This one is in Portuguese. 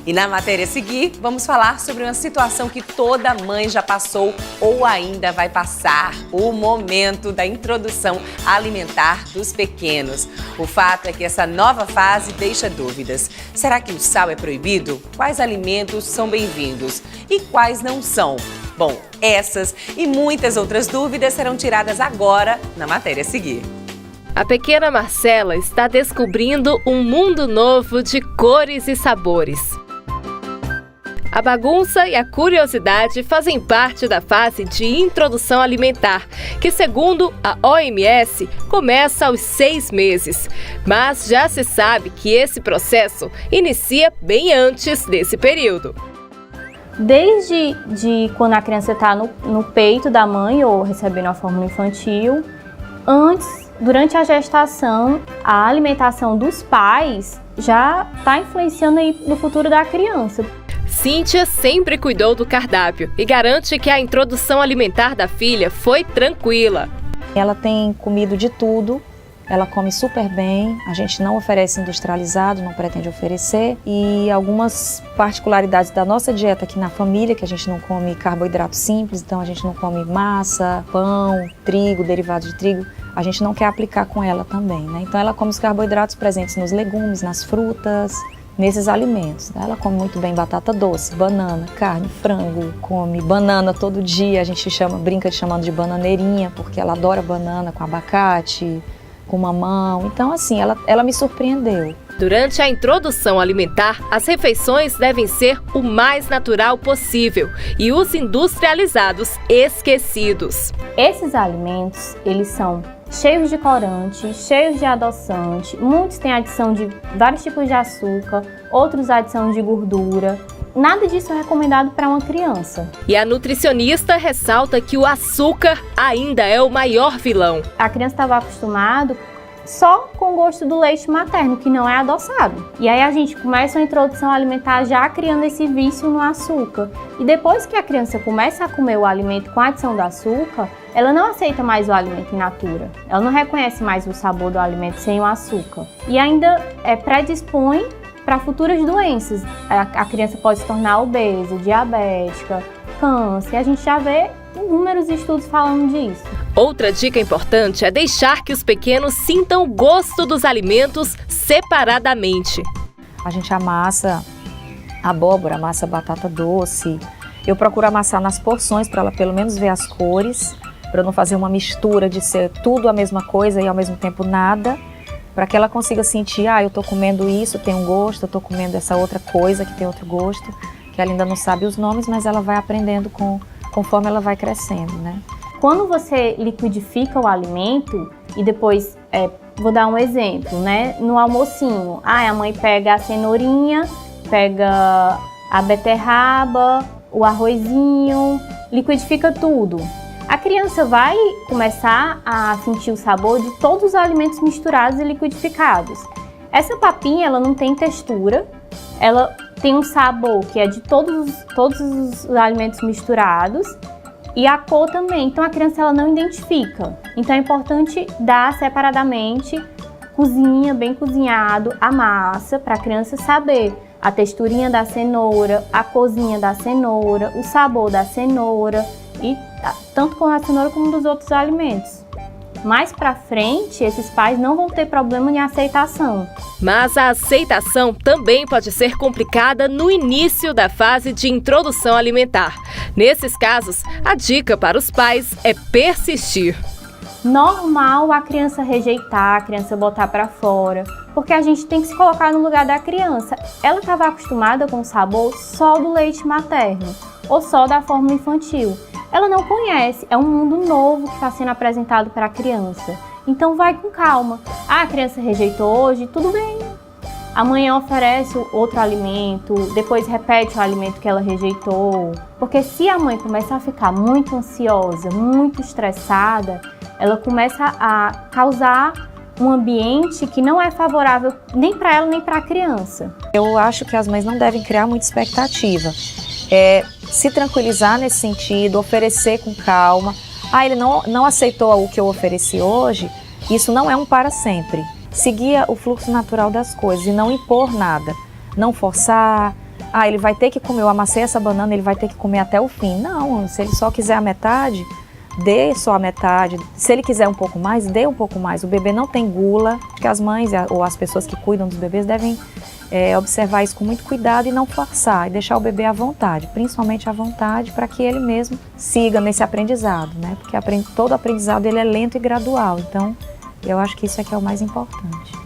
E na matéria a seguir, vamos falar sobre uma situação que toda mãe já passou ou ainda vai passar: o momento da introdução alimentar dos pequenos. O fato é que essa nova fase deixa dúvidas. Será que o sal é proibido? Quais alimentos são bem-vindos e quais não são? Bom, essas e muitas outras dúvidas serão tiradas agora na matéria a seguir. A pequena Marcela está descobrindo um mundo novo de cores e sabores. A bagunça e a curiosidade fazem parte da fase de introdução alimentar, que, segundo a OMS, começa aos 6 meses. Mas já se sabe que esse processo inicia bem antes desse período. Desde quando a criança está no peito da mãe ou recebendo a fórmula infantil, durante a gestação, a alimentação dos pais já está influenciando aí no futuro da criança. Cíntia sempre cuidou do cardápio e garante que a introdução alimentar da filha foi tranquila. Ela tem comido de tudo, ela come super bem, a gente não oferece industrializado, não pretende oferecer. E algumas particularidades da nossa dieta aqui na família, que a gente não come carboidrato simples, então a gente não come massa, pão, trigo, derivados de trigo, a gente não quer aplicar com ela também, né? Então ela come os carboidratos presentes nos legumes, nas frutas, nesses alimentos. Ela come muito bem batata doce, banana, carne, frango, come banana todo dia, a gente brinca chamando de bananeirinha, porque ela adora banana com abacate, com mamão. Então, assim, ela me surpreendeu. Durante a introdução alimentar, as refeições devem ser o mais natural possível e os industrializados esquecidos. Esses alimentos, eles são cheios de corante, cheios de adoçante, muitos têm adição de vários tipos de açúcar, outros adição de gordura. Nada disso é recomendado para uma criança. E a nutricionista ressalta que o açúcar ainda é o maior vilão. A criança estava acostumada só com o gosto do leite materno, que não é adoçado. E aí a gente começa a introdução alimentar já criando esse vício no açúcar. E depois que a criança começa a comer o alimento com a adição do açúcar, ela não aceita mais o alimento in natura. Ela não reconhece mais o sabor do alimento sem o açúcar. E ainda predispõe para futuras doenças. A criança pode se tornar obesa, diabética, câncer. A gente já vê inúmeros estudos falando disso. Outra dica importante é deixar que os pequenos sintam o gosto dos alimentos separadamente. A gente amassa abóbora, amassa batata doce. Eu procuro amassar nas porções para ela pelo menos ver as cores, para não fazer uma mistura de ser tudo a mesma coisa e ao mesmo tempo nada, para que ela consiga sentir, eu estou comendo isso, tem um gosto, eu estou comendo essa outra coisa que tem outro gosto, que ela ainda não sabe os nomes, mas ela vai aprendendo conforme ela vai crescendo, né? Quando você liquidifica o alimento e depois, vou dar um exemplo, né? No almocinho, a mãe pega a cenourinha, pega a beterraba, o arrozinho, liquidifica tudo. A criança vai começar a sentir o sabor de todos os alimentos misturados e liquidificados. Essa papinha, ela não tem textura, ela tem um sabor que é de todos os alimentos misturados e a cor também. Então a criança ela não identifica. Então é importante dar separadamente, cozinha, bem cozinhado, a massa para a criança saber a texturinha da cenoura, a corzinha da cenoura, o sabor da cenoura, e tanto com a cenoura como dos outros alimentos. Mais pra frente, esses pais não vão ter problema em aceitação. Mas a aceitação também pode ser complicada no início da fase de introdução alimentar. Nesses casos, a dica para os pais é persistir. Normal a criança rejeitar, a criança botar para fora, porque a gente tem que se colocar no lugar da criança. Ela estava acostumada com o sabor só do leite materno ou só da fórmula infantil. Ela não conhece, é um mundo novo que está sendo apresentado para a criança. Então vai com calma. A criança rejeitou hoje, tudo bem. Amanhã oferece outro alimento, depois repete o alimento que ela rejeitou. Porque se a mãe começar a ficar muito ansiosa, muito estressada, ela começa a causar um ambiente que não é favorável nem para ela nem para a criança. Eu acho que as mães não devem criar muita expectativa. Se tranquilizar nesse sentido, oferecer com calma. Ele não aceitou o que eu ofereci hoje, isso não é um para sempre. Seguir o fluxo natural das coisas e não impor nada. Não forçar, ele vai ter que comer, eu amassei essa banana, ele vai ter que comer até o fim. Não, se ele só quiser a metade, dê só a metade. Se ele quiser um pouco mais, dê um pouco mais. O bebê não tem gula, porque as mães ou as pessoas que cuidam dos bebês devem observar isso com muito cuidado e não forçar, e deixar o bebê à vontade, principalmente à vontade, para que ele mesmo siga nesse aprendizado, né? Porque todo aprendizado ele é lento e gradual, então eu acho que isso é que é o mais importante.